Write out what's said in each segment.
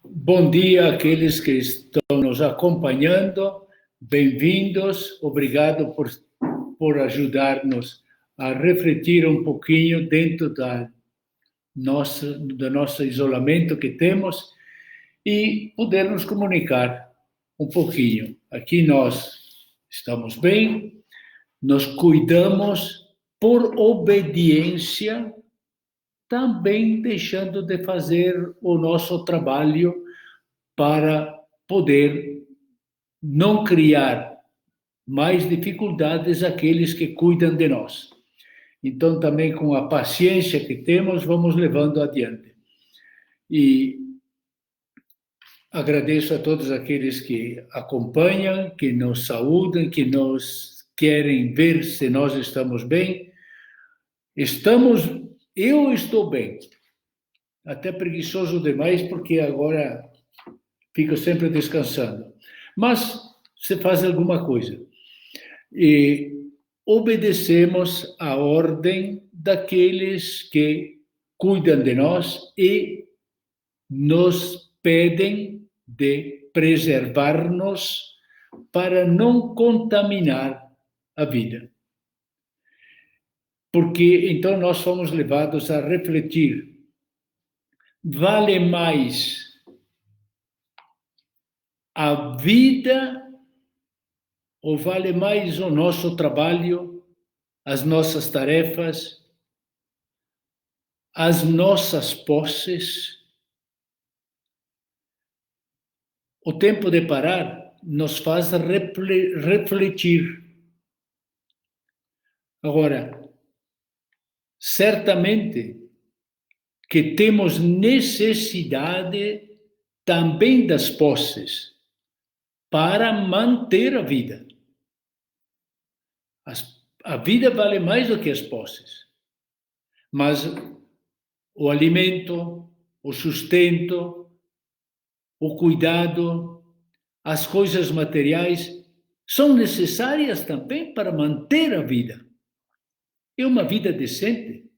Bom dia àqueles que estão nos acompanhando. Bem-vindos. Obrigado por ajudar-nos a refletir um pouquinho dentro do nosso isolamento que temos e poder nos comunicar um pouquinho. Aqui nós estamos bem, nos cuidamos por obediência, também deixando de fazer o nosso trabalho para poder não criar mais dificuldades àqueles que cuidam de nós. Então, também com a paciência que temos, vamos levando adiante. E agradeço a todos aqueles que acompanham, que nos saúdam, que nos querem ver se nós estamos bem. Eu estou bem. Até preguiçoso demais, porque agora fico sempre descansando. Mas se faz alguma coisa. E obedecemos a ordem daqueles que cuidam de nós e nos pedem de preservar-nos para não contaminar a vida. Porque então nós fomos levados a refletir: vale mais a vida ou vale mais o nosso trabalho, as nossas tarefas, as nossas posses? O tempo de parar nos faz refletir. Agora, certamente que temos necessidade também das posses para manter a vida. A vida vale mais do que as posses, mas o alimento, o sustento, o cuidado, as coisas materiais são necessárias também para manter a vida. É uma vida decente.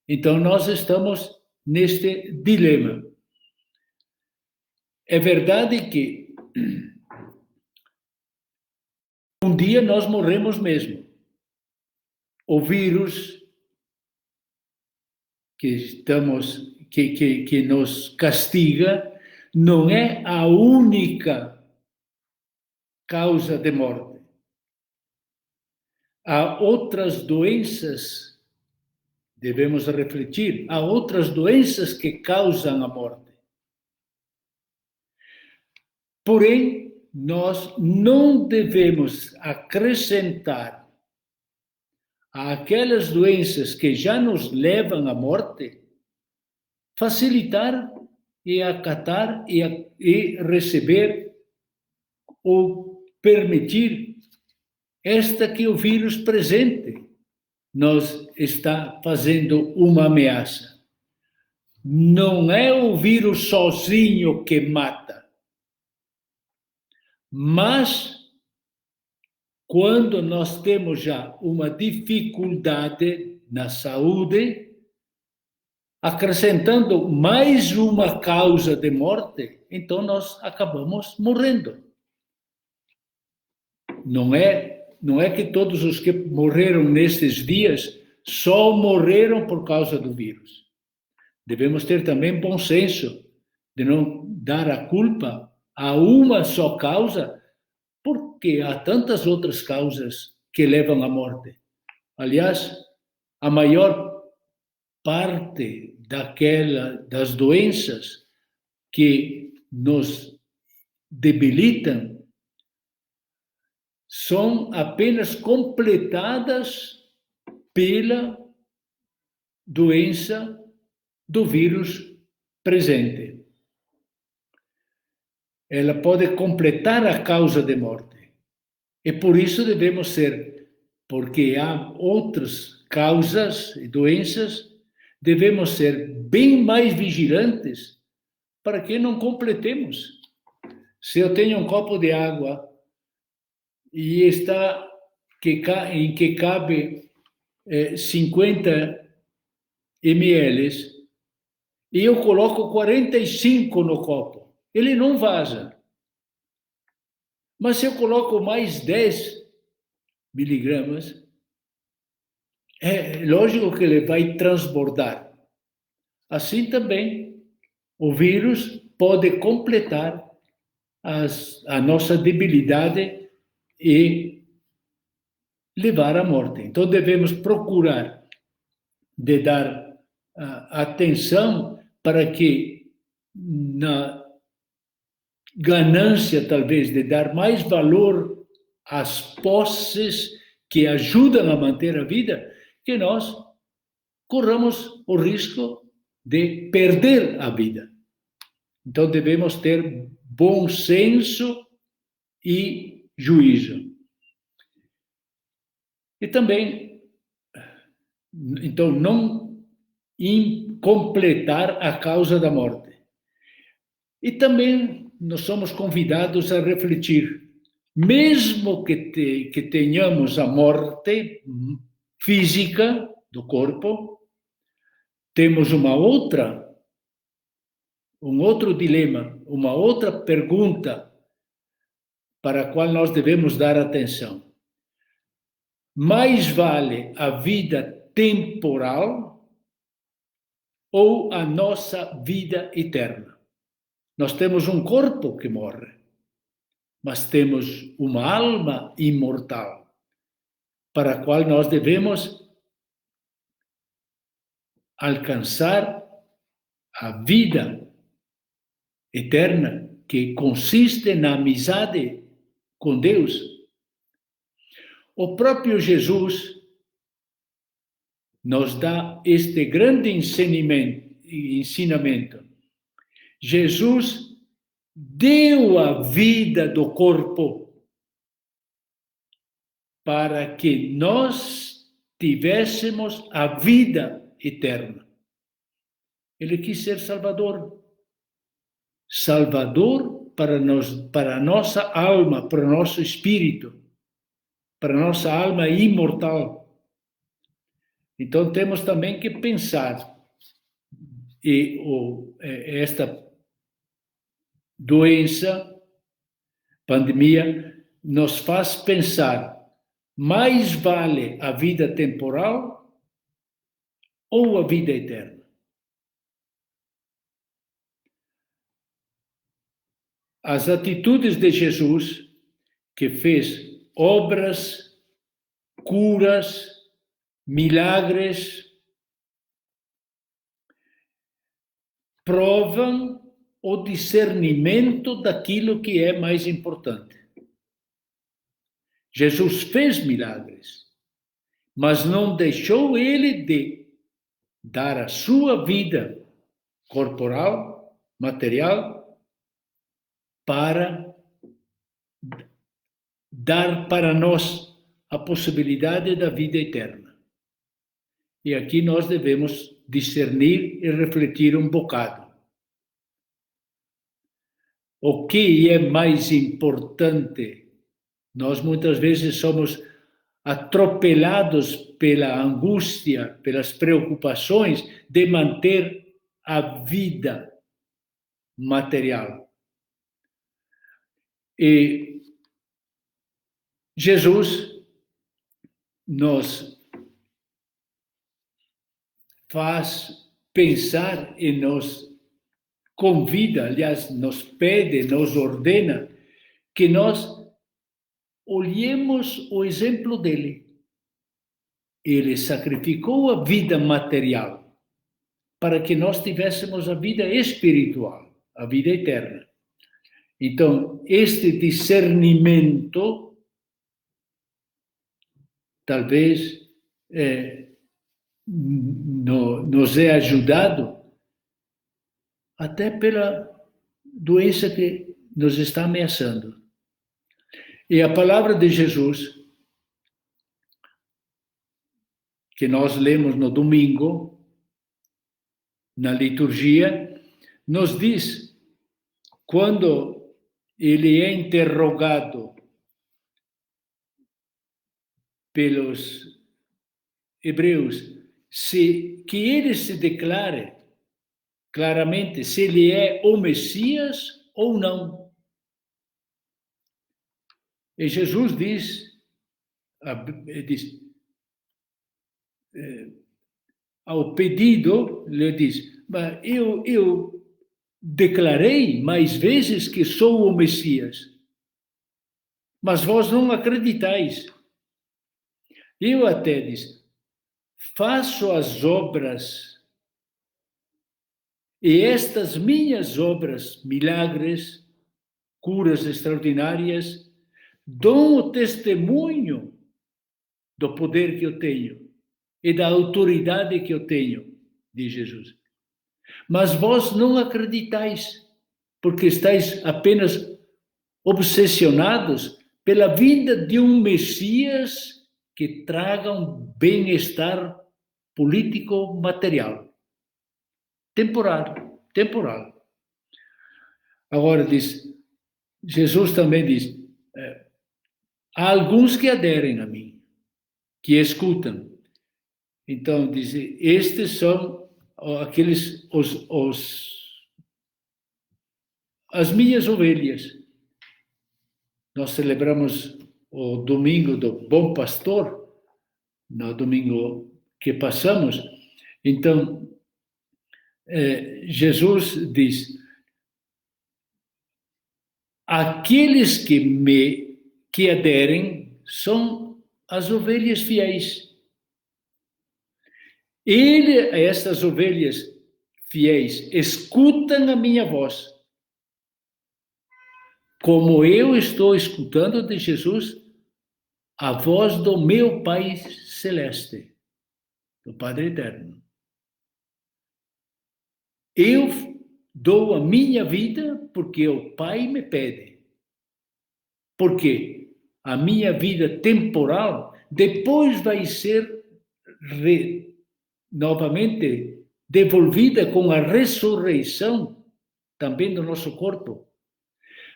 Então nós estamos neste dilema. É verdade que um dia nós morremos mesmo. O vírus que nos castiga não é a única causa de morte. Há outras doenças, devemos refletir, há outras doenças que causam a morte. Porém, nós não devemos acrescentar àquelas doenças que já nos levam à morte, facilitar e acatar e receber ou permitir esta que o vírus presente nos está fazendo uma ameaça. Não é o vírus sozinho que mata, mas quando nós temos já uma dificuldade na saúde, acrescentando mais uma causa de morte, então nós acabamos morrendo. Não é que todos os que morreram nestes dias só morreram por causa do vírus. Devemos ter também bom senso de não dar a culpa a uma só causa, porque há tantas outras causas que levam à morte. Aliás, a maior parte das doenças que nos debilitam são apenas completadas pela doença do vírus presente. Ela pode completar a causa de morte. E por isso devemos ser, porque há outras causas e doenças, devemos ser bem mais vigilantes para que não completemos. Se eu tenho um copo de água e em que cabe 50 ml e eu coloco 45 no copo. Ele não vaza. Mas se eu coloco mais 10 miligramas, é lógico que ele vai transbordar. Assim também, o vírus pode completar a nossa debilidade e levar à morte. Então, devemos procurar de dar atenção para que, na ganância, talvez, de dar mais valor às posses que ajudam a manter a vida, que nós corramos o risco de perder a vida. Então, devemos ter bom senso e juízo. E também, então, não completar a causa da morte. E também nós somos convidados a refletir, mesmo que tenhamos a morte física do corpo, temos um outro dilema, uma outra pergunta para a qual nós devemos dar atenção. Mais vale a vida temporal ou a nossa vida eterna? Nós temos um corpo que morre, mas temos uma alma imortal, para a qual nós devemos alcançar a vida eterna, que consiste na amizade com Deus. O próprio Jesus nos dá este grande ensinamento. Jesus deu a vida do corpo para que nós tivéssemos a vida eterna. Ele quis ser Salvador. Salvador para a nossa alma, para o nosso espírito, para a nossa alma imortal. Então, temos também que pensar, esta doença, pandemia, nos faz pensar, mais vale a vida temporal ou a vida eterna? As atitudes de Jesus, que fez obras, curas, milagres, provam o discernimento daquilo que é mais importante. Jesus fez milagres, mas não deixou ele de dar a sua vida corporal, material, para dar para nós a possibilidade da vida eterna. E aqui nós devemos discernir e refletir um bocado. O que é mais importante? Nós muitas vezes somos atropelados pela angústia, pelas preocupações de manter a vida material. E Jesus nos faz pensar e nos convida, aliás, nos pede, nos ordena que nós olhemos o exemplo dele. Ele sacrificou a vida material para que nós tivéssemos a vida espiritual, a vida eterna. Então, este discernimento talvez nos é ajudado até pela doença que nos está ameaçando. E a palavra de Jesus, que nós lemos no domingo, na liturgia, nos diz, quando ele é interrogado pelos Hebreus, que ele se declare claramente se ele é o Messias ou não. E Jesus diz ao pedido, ele diz, mas eu declarei mais vezes que sou o Messias, mas vós não acreditais. Eu até disse, faço as obras, e estas minhas obras, milagres, curas extraordinárias, dão o testemunho do poder que eu tenho e da autoridade que eu tenho, diz Jesus. Mas vós não acreditais, porque estáis apenas obsessionados pela vinda de um Messias que traga um bem-estar político material. Temporal. Agora diz, Jesus também diz, há alguns que aderem a mim, que escutam. Então, diz, estes são aqueles, as minhas ovelhas. Nós celebramos o domingo do Bom Pastor, no domingo que passamos. Então, Jesus diz, aqueles que aderem são as ovelhas fiéis. Essas ovelhas fiéis escutam a minha voz, como eu estou escutando de Jesus a voz do meu Pai Celeste, do Padre Eterno. Eu dou a minha vida porque o Pai me pede. Porque a minha vida temporal depois vai ser novamente devolvida com a ressurreição também do nosso corpo.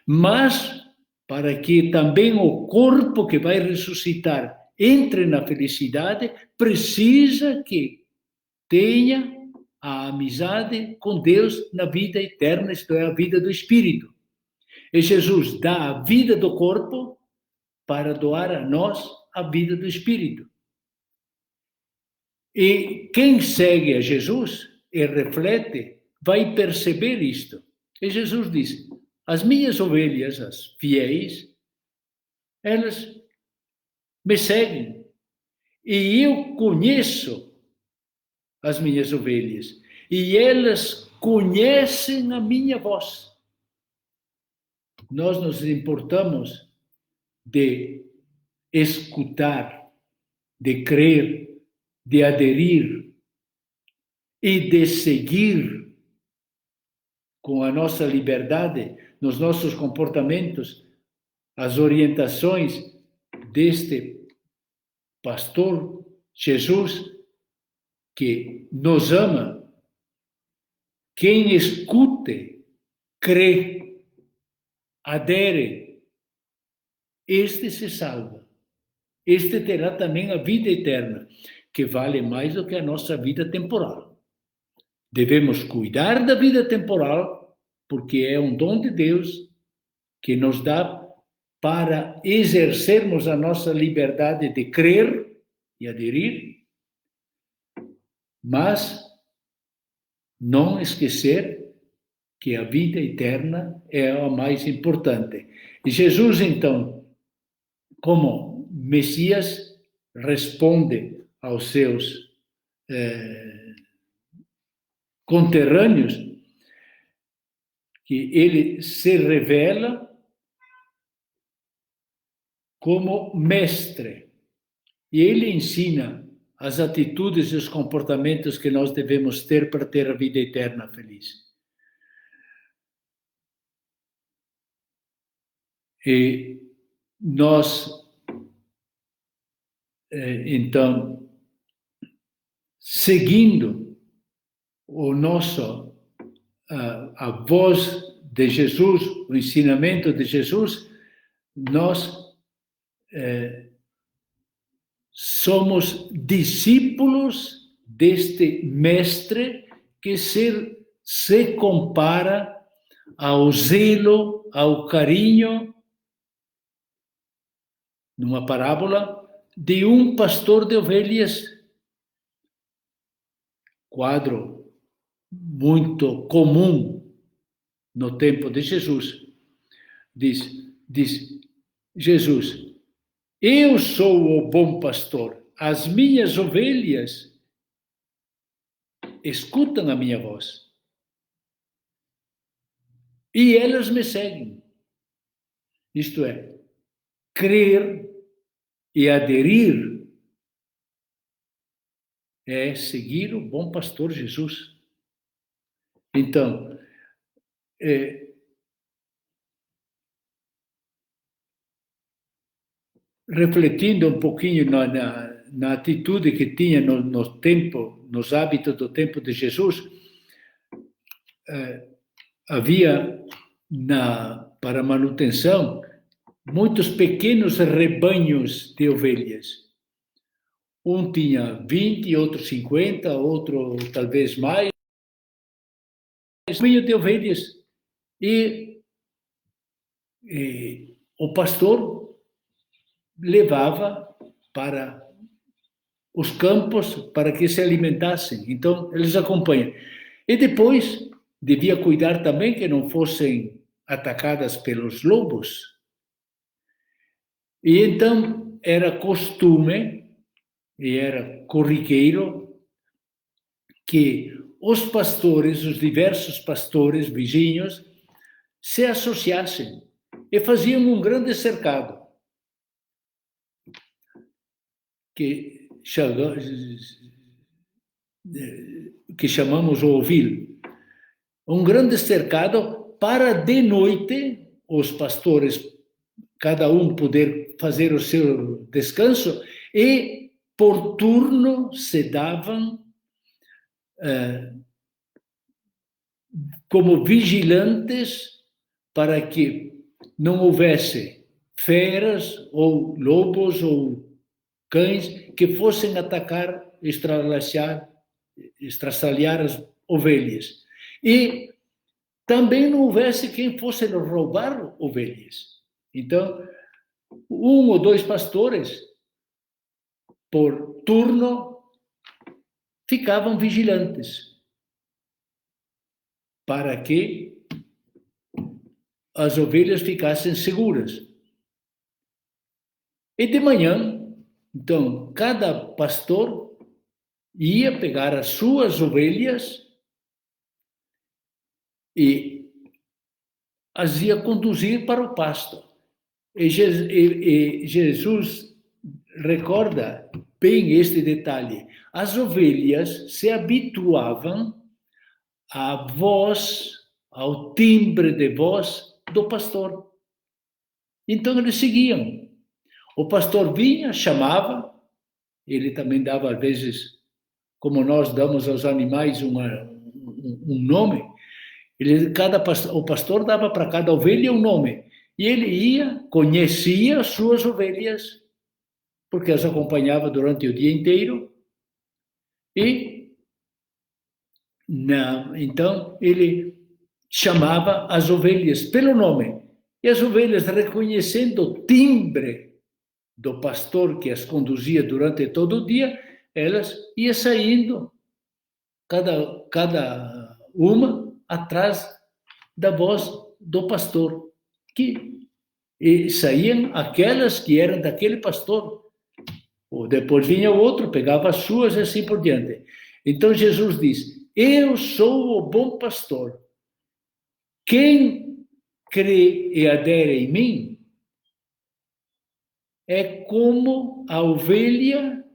Mas para que também o corpo que vai ressuscitar entre na felicidade, precisa que tenha a amizade com Deus na vida eterna, isto é, a vida do Espírito. E Jesus dá a vida do corpo para doar a nós a vida do Espírito. E quem segue a Jesus e reflete, vai perceber isto. E Jesus diz, as minhas ovelhas, as fiéis, elas me seguem. E eu conheço as minhas ovelhas. E elas conhecem a minha voz. Nós nos importamos de escutar, de crer, de aderir e de seguir com a nossa liberdade nos nossos comportamentos as orientações deste pastor Jesus que nos ama. Quem escute, crê, adere, este se salva. Este terá também a vida eterna, que vale mais do que a nossa vida temporal. Devemos cuidar da vida temporal, porque é um dom de Deus que nos dá para exercermos a nossa liberdade de crer e aderir, mas não esquecer que a vida eterna é a mais importante. E Jesus, então, como Messias, responde aos seus conterrâneos que ele se revela como mestre. E ele ensina as atitudes e os comportamentos que nós devemos ter para ter a vida eterna feliz. E nós, então, seguindo a voz de Jesus, o ensinamento de Jesus, nós somos discípulos deste mestre que se compara ao zelo, ao carinho, numa parábola, de um pastor de ovelhas. Quadro muito comum no tempo de Jesus. Diz Jesus: eu sou o bom pastor, as minhas ovelhas escutam a minha voz e elas me seguem. Isto é, crer e aderir é seguir o bom pastor Jesus. Então, refletindo um pouquinho na atitude que tinha no tempo, nos hábitos do tempo de Jesus, havia para manutenção muitos pequenos rebanhos de ovelhas. Um tinha 20, outro 50, outro talvez mais. Rebanho de ovelhas. E o pastor levava para os campos para que se alimentassem. Então, eles acompanham. E depois, devia cuidar também que não fossem atacadas pelos lobos. E então, era costume, e era corriqueiro, que os pastores, os diversos pastores vizinhos, se associassem e faziam um grande cercado, que chamamos o ovil. Um grande cercado para, de noite, os pastores, cada um poder fazer o seu descanso, e por turno se davam como vigilantes para que não houvesse feras ou lobos ou cães que fossem atacar, estraçalhar as ovelhas. E também não houvesse quem fosse roubar ovelhas. Então, um ou dois pastores, por turno, ficavam vigilantes para que as ovelhas ficassem seguras. E de manhã, então, cada pastor ia pegar as suas ovelhas e as ia conduzir para o pasto. E Jesus recorda bem este detalhe. As ovelhas se habituavam à voz, ao timbre de voz do pastor. Então eles seguiam. O pastor vinha, chamava, ele também dava, às vezes, como nós damos aos animais um nome, o pastor dava para cada ovelha um nome. E ele ia, conhecia as suas ovelhas, porque as acompanhava durante o dia inteiro, e então ele chamava as ovelhas pelo nome. E as ovelhas, reconhecendo o timbre do pastor que as conduzia durante todo o dia, elas iam saindo, cada uma atrás da voz do pastor, e saíam aquelas que eram daquele pastor. Ou depois vinha outro, pegava as suas e assim por diante. Então Jesus diz: eu sou o bom pastor. Quem crê e adere em mim é como a ovelha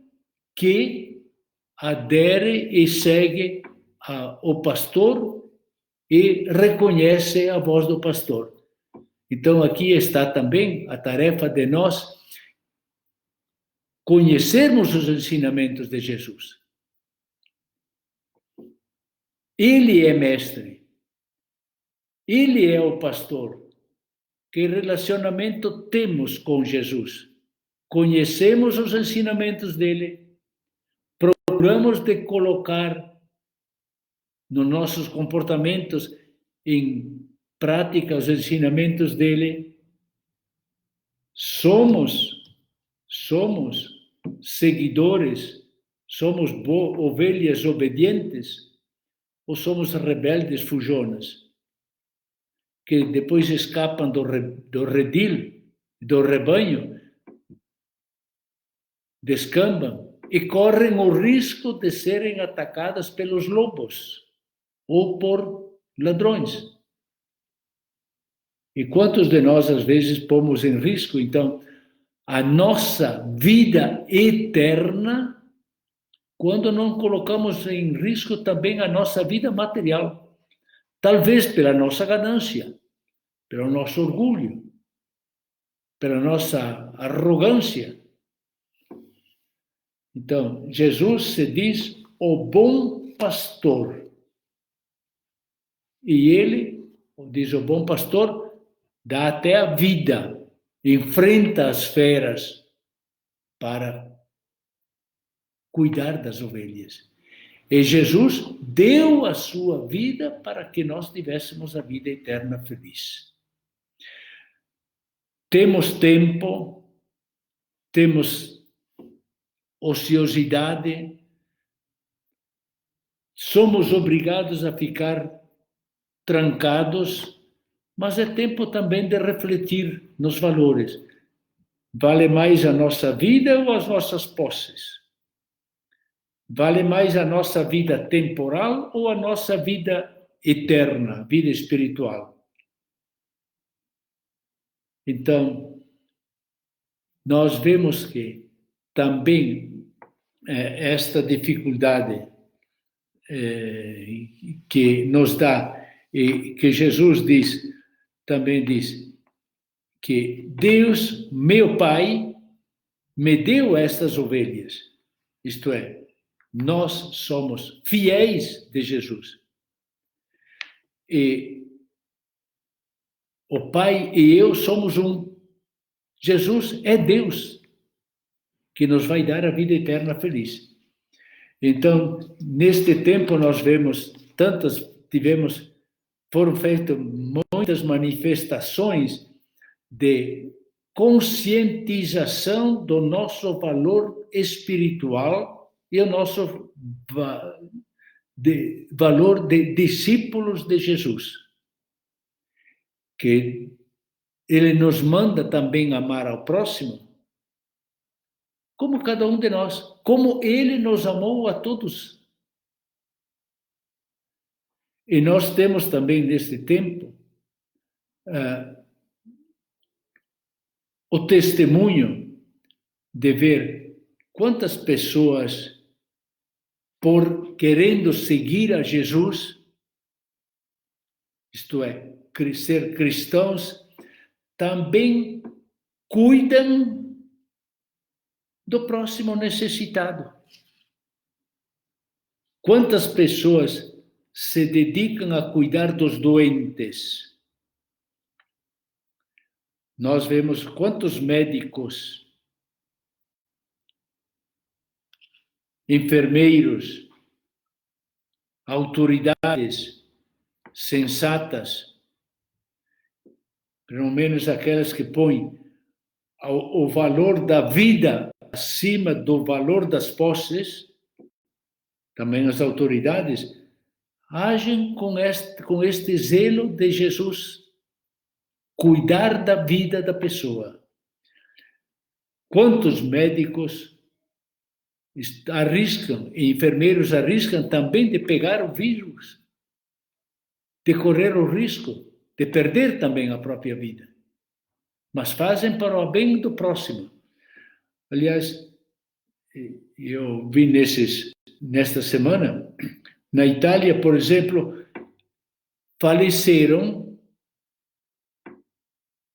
que adere e segue o pastor e reconhece a voz do pastor. Então aqui está também a tarefa de nós conhecermos os ensinamentos de Jesus. Ele é mestre. Ele é o pastor. Que relacionamento temos com Jesus? conhecemos os ensinamentos dele, procuramos de colocar nos nossos comportamentos em prática os ensinamentos dele, somos seguidores, somos ovelhas obedientes ou somos rebeldes fujonas, que depois escapam do redil, do rebanho, descambam e correm o risco de serem atacadas pelos lobos ou por ladrões. E quantos de nós, às vezes, pomos em risco, então, a nossa vida eterna, quando não colocamos em risco também a nossa vida material? Talvez pela nossa ganância, pelo nosso orgulho, pela nossa arrogância. Então, Jesus se diz o bom pastor. E ele, diz o bom pastor, dá até a vida, enfrenta as feras para cuidar das ovelhas. E Jesus deu a sua vida para que nós tivéssemos a vida eterna feliz. Temos tempo, temos ociosidade, somos obrigados a ficar trancados, mas é tempo também de refletir nos valores. Vale mais a nossa vida ou as nossas posses? Vale mais a nossa vida temporal ou a nossa vida eterna, vida espiritual? Então, nós vemos que também esta dificuldade que nos dá, e que Jesus também diz, que Deus, meu Pai, me deu estas ovelhas. Isto é, nós somos fiéis de Jesus. E o Pai e eu somos um. Jesus é Deus que nos vai dar a vida eterna feliz. Então, neste tempo nós vemos foram feitas muitas manifestações de conscientização do nosso valor espiritual e o nosso valor de discípulos de Jesus. Que ele nos manda também amar ao próximo, como cada um de nós, como ele nos amou a todos. E nós temos também, neste tempo, o testemunho de ver quantas pessoas, por querendo seguir a Jesus, isto é, ser cristãos, também cuidam do próximo necessitado. Quantas pessoas se dedicam a cuidar dos doentes? Nós vemos quantos médicos, enfermeiros, autoridades sensatas, pelo menos aquelas que põem o valor da vida acima do valor das posses, também as autoridades, agem com este zelo de Jesus, cuidar da vida da pessoa. Quantos médicos arriscam, e enfermeiros arriscam também de pegar o vírus, de correr o risco de perder também a própria vida, mas fazem para o bem do próximo. Aliás, eu vi nesta semana, na Itália, por exemplo, faleceram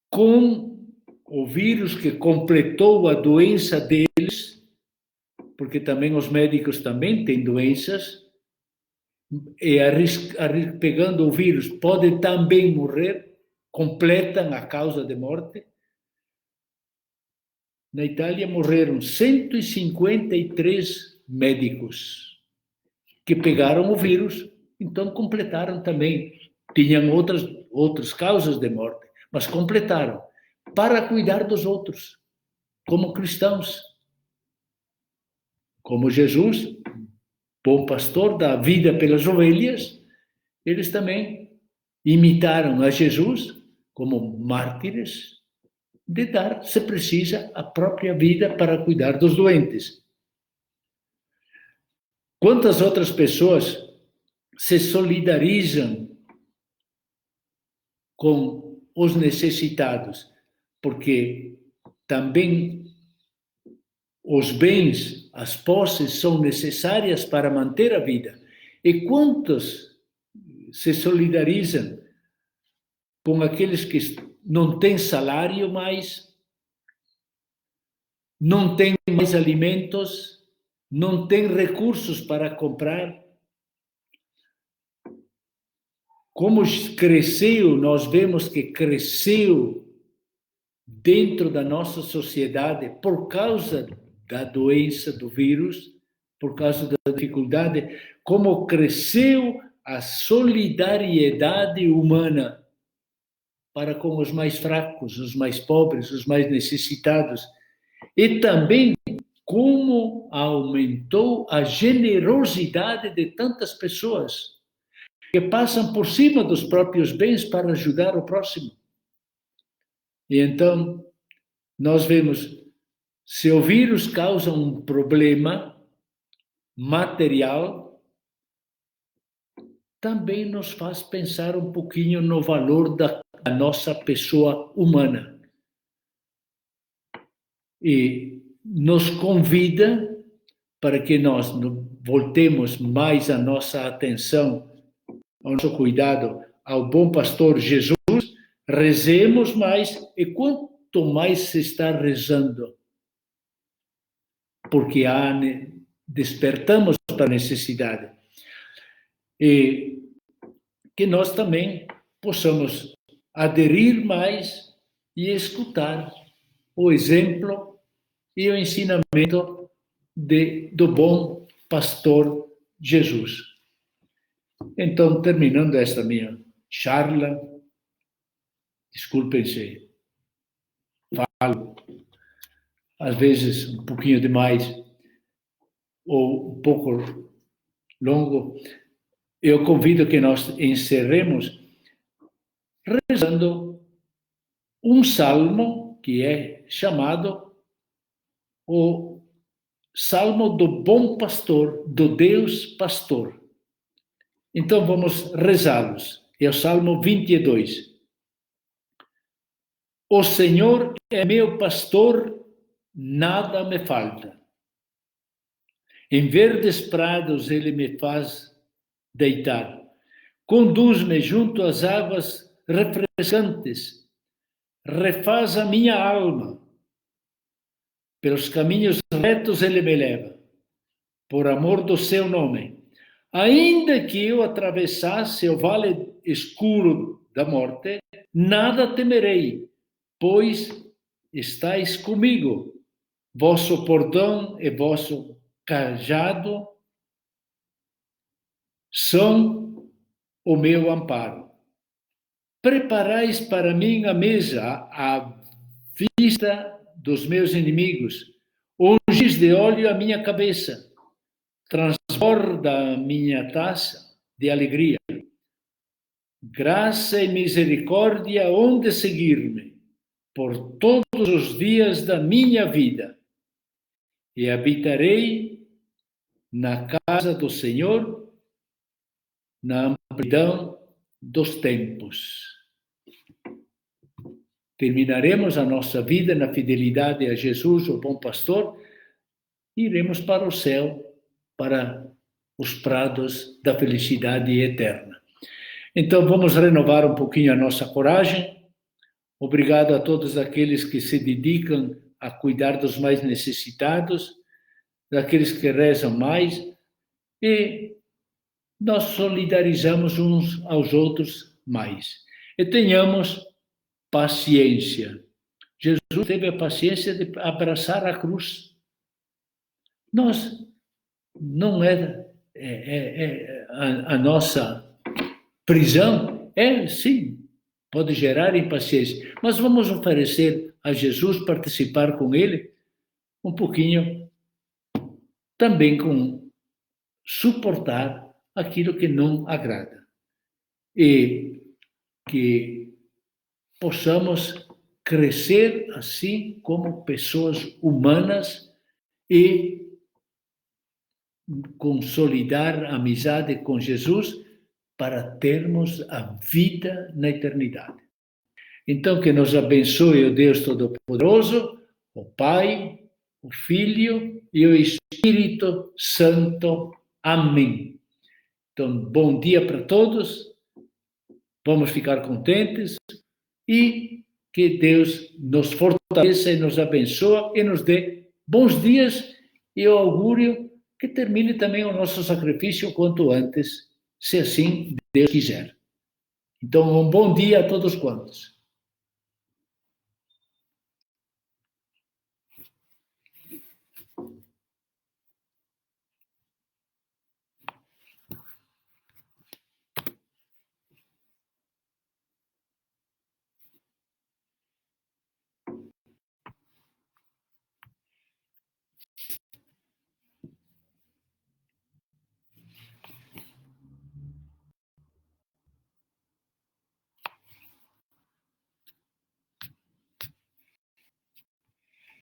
com o vírus que completou a doença deles, porque também os médicos também têm doenças, e pegando o vírus podem também morrer, completam a causa de morte, na Itália morreram 153 médicos que pegaram o vírus, então completaram também. Tinham outras causas de morte, mas completaram para cuidar dos outros, como cristãos. Como Jesus, bom pastor, dá vida pelas ovelhas, eles também imitaram a Jesus como mártires de dar, se precisa, a própria vida para cuidar dos doentes. Quantas outras pessoas se solidarizam com os necessitados? Porque também os bens, as posses são necessárias para manter a vida. E quantos se solidarizam com aqueles que não têm salário mais, não têm mais alimentos, não têm recursos para comprar? Como cresceu, nós vemos que cresceu dentro da nossa sociedade por causa da doença do vírus, por causa da dificuldade, como cresceu a solidariedade humana para com os mais fracos, os mais pobres, os mais necessitados. E também como aumentou a generosidade de tantas pessoas que passam por cima dos próprios bens para ajudar o próximo. E então, nós vemos, se o vírus causa um problema material, também nos faz pensar um pouquinho no valor da nossa pessoa humana. E nos convida para que nós voltemos mais a nossa atenção, ao nosso cuidado ao bom pastor Jesus, rezemos mais, e quanto mais se está rezando, porque despertamos para a necessidade, e que nós também possamos aderir mais e escutar o exemplo e o ensinamento do bom pastor Jesus. Então, terminando esta minha charla, desculpem se falo, às vezes, um pouquinho demais, ou um pouco longo, eu convido que nós encerremos rezando um salmo que é chamado o Salmo do Bom Pastor, do Deus Pastor. Então vamos rezá-los. É o Salmo 22. O Senhor é meu pastor, nada me falta. Em verdes prados ele me faz deitar. Conduz-me junto às águas refrescantes. Refaz a minha alma. Pelos caminhos retos ele me leva, por amor do seu nome. Ainda que eu atravessasse o vale escuro da morte, nada temerei, pois estáis comigo. Vosso bordão e vosso cajado são o meu amparo. Preparais para mim a mesa à vista dos meus inimigos. Ungis de óleo a minha cabeça. Transborda a minha taça de alegria. Graça e misericórdia hão de seguir-me por todos os dias da minha vida. E habitarei na casa do Senhor, na amplidão dos tempos. Terminaremos a nossa vida na fidelidade a Jesus, o bom pastor, e iremos para o céu, para os prados da felicidade eterna. Então, vamos renovar um pouquinho a nossa coragem. Obrigado a todos aqueles que se dedicam a cuidar dos mais necessitados, daqueles que rezam mais, e nós solidarizamos uns aos outros mais. E tenhamos paciência. Jesus teve a paciência de abraçar a cruz. Nós, não a nossa prisão, sim, pode gerar impaciência, mas vamos oferecer a Jesus, participar com ele, um pouquinho, também com suportar aquilo que não agrada. E que possamos crescer assim como pessoas humanas e consolidar a amizade com Jesus para termos a vida na eternidade. Então, que nos abençoe o Deus Todo-Poderoso, o Pai, o Filho e o Espírito Santo. Amém. Então, bom dia para todos. Vamos ficar contentes e que Deus nos fortaleça e nos abençoe e nos dê bons dias e eu auguro que termine também o nosso sacrifício quanto antes, se assim Deus quiser. Então, um bom dia a todos quantos.